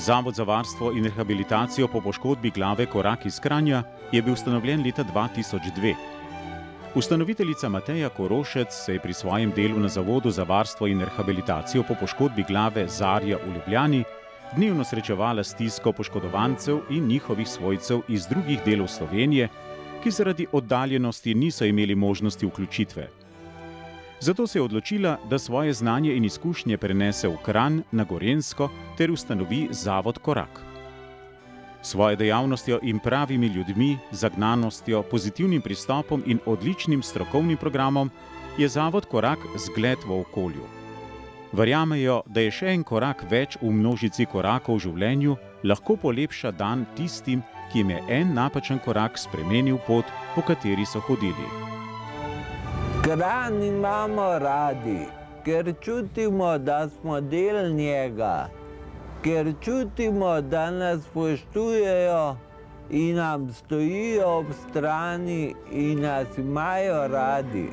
Zavod za varstvo in rehabilitacijo po poškodbi glave Korak iz Kranja je bil ustanovljen leta 2002. Ustanoviteljica Mateja Korošec se je pri svojem delu na Zavodu za varstvo in rehabilitacijo po poškodbi glave Zarja v Ljubljani dnevno srečevala s stisko poškodovancev in njihovih svojcev iz drugih delov Slovenije, ki zaradi oddaljenosti niso imeli možnosti vključitve. Zato se je odločila, da svoje znanje in izkušnje prenese v Kranj na Gorenjsko ter ustanovi Zavod Korak. Svojo dejavnostjo in pravimi ljudmi, zagnanostjo, pozitivnim pristopom in odličnim strokovnim programom je Zavod Korak zgled v okolju. Verjamejo, da je še en korak več v množici korakov v življenju lahko polepša dan tistim, ki jim je en napačen korak spremenil pot, po kateri so hodili. Kranj imamo radi, ker čutimo, da smo del njega, ker čutimo, da nas spoštujejo in nam stojijo ob strani in nas imajo radi.